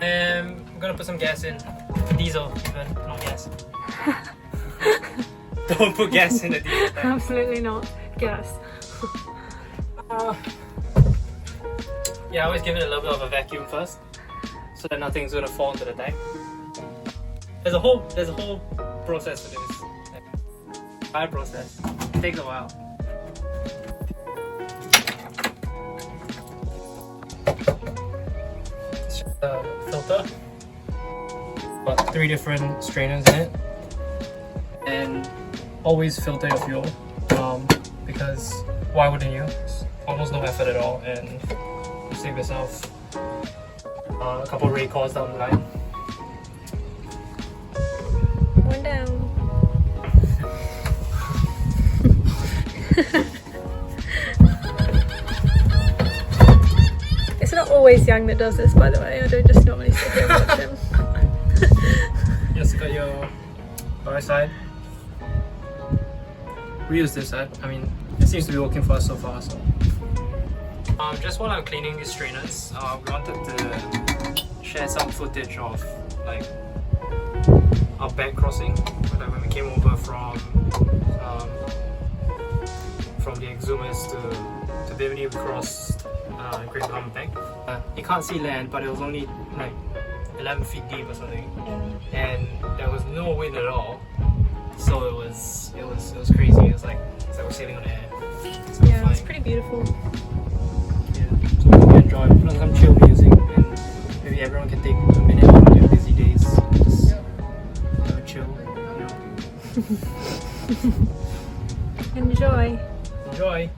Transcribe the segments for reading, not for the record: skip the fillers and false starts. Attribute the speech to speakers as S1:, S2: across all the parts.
S1: I'm gonna put some gas in. Diesel, even, not gas. Don't put gas in the diesel tank.
S2: Absolutely not. Gas.
S1: Yeah, I always give it a little bit of a vacuum first, so that nothing's gonna fall into the tank. There's a whole process to this. Entire process. It takes a while. It's just a filter. Got 3 different strainers in it, and always filter your fuel. Because why wouldn't you? It's almost no effort at all, and you save yourself a couple of rate calls down the line.
S2: One down. It's not always Yang that does this, by the way. I don't just normally sit here and watch him.
S1: Just got your right side. We use this side. I mean, it seems to be working for us so far. So, just while I'm cleaning these strainers, we wanted to share some footage of like our bank crossing, like when we came over from the Exumas to Bimini. We crossed Great Bahama Bank. You can't see land, but it was only like 11 feet deep or something, and there was no wind at all. So it was crazy. It was like we're sailing on air.
S2: Yeah, it's pretty beautiful.
S1: Yeah, so we enjoy. Put on some chill music, and maybe everyone can take a minute out of their busy days, just have a chill.
S2: Enjoy.
S1: Enjoy.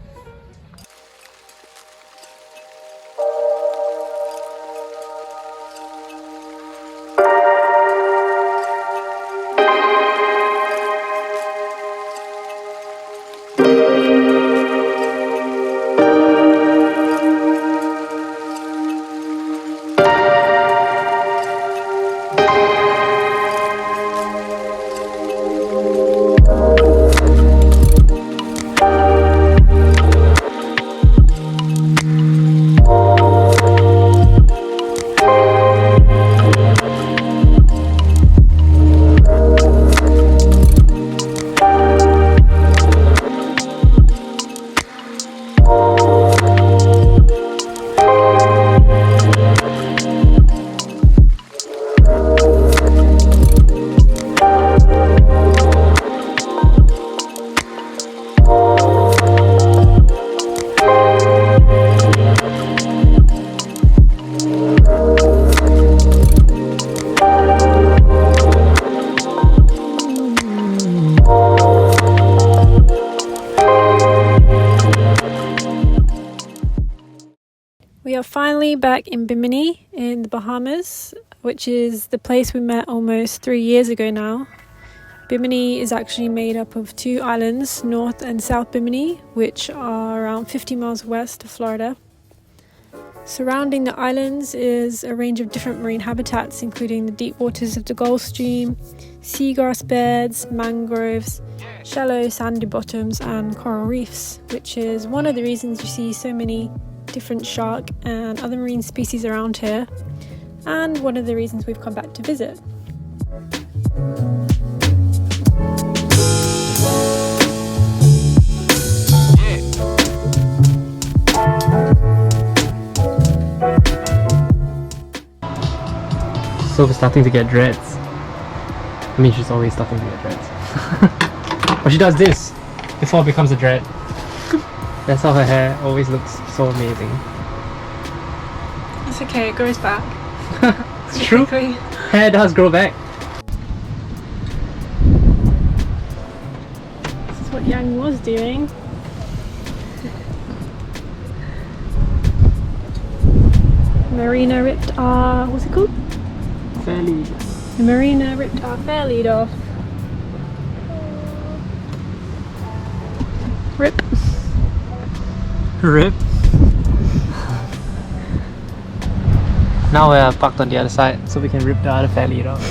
S2: We are finally back in Bimini in the Bahamas, which is the place we met almost 3 years ago now. Bimini is actually made up of 2 islands, North and South Bimini, which are around 50 miles west of Florida. Surrounding the islands is a range of different marine habitats, including the deep waters of the Gulf Stream, seagrass beds, mangroves, shallow sandy bottoms and coral reefs, which is one of the reasons you see so many different shark and other marine species around here, and one of the reasons we've come back to visit.
S1: Sophie's starting to get dreads. I mean, she's always starting to get dreads. But she does this before it becomes a dread. That's how her hair always looks so amazing.
S2: It's okay, it grows back.
S1: It's true. Hair does grow back.
S2: This is what Yang was doing. Marina ripped our, what's it called?
S1: Fair lead.
S2: The Marina ripped our fair lead off. Rip.
S1: Rip. Now we're parked on the other side, so we can rip the other fair lead off.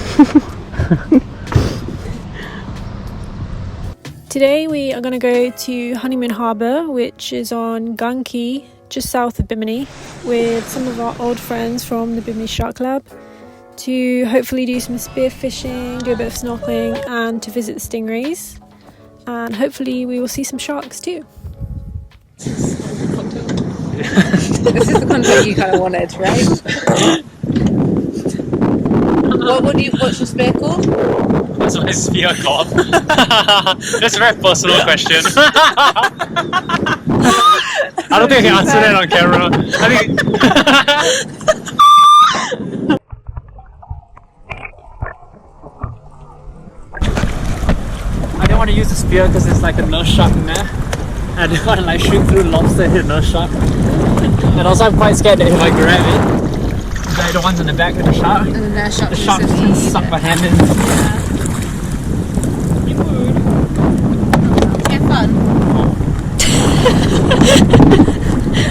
S2: Today we are going to go to Honeymoon Harbour, which is on Gan Key, just south of Bimini, with some of our old friends from the Bimini Shark Lab, to hopefully do some spear fishing, do a bit of snorkeling, and to visit the stingrays. And hopefully we will see some sharks too.
S3: This is the content you kind of wanted, right? What's your spear called?
S1: What's my spear called? That's a very personal question. I don't think I can answer that on camera. I didn't want to use the spear because there's like a nurse shark in there. I didn't want to like shoot through the lobster and hit a nurse shark. And also I'm quite scared that if I grab it, like the ones in the back of the shark,
S3: And the nurse shark
S1: can suck my hand in. You would.
S3: Have fun.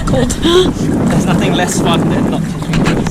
S2: Cold.
S1: There's nothing less fun than not catching things.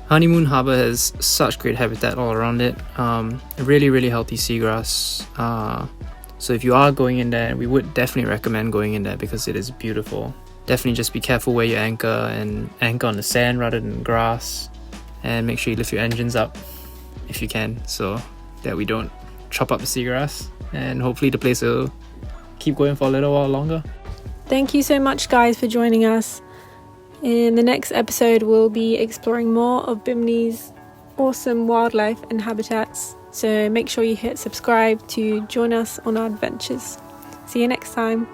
S1: Honeymoon Harbour has such great habitat all around it. Really healthy seagrass. So if you are going in there, we would definitely recommend going in there because it is beautiful. Definitely just be careful where you anchor and anchor on the sand rather than grass. And make sure you lift your engines up if you can so that we don't chop up the seagrass. And hopefully the place will keep going for a little while longer.
S2: Thank you so much, guys, for joining us. In the next episode, we'll be exploring more of Bimini's awesome wildlife and habitats. So make sure you hit subscribe to join us on our adventures. See you next time.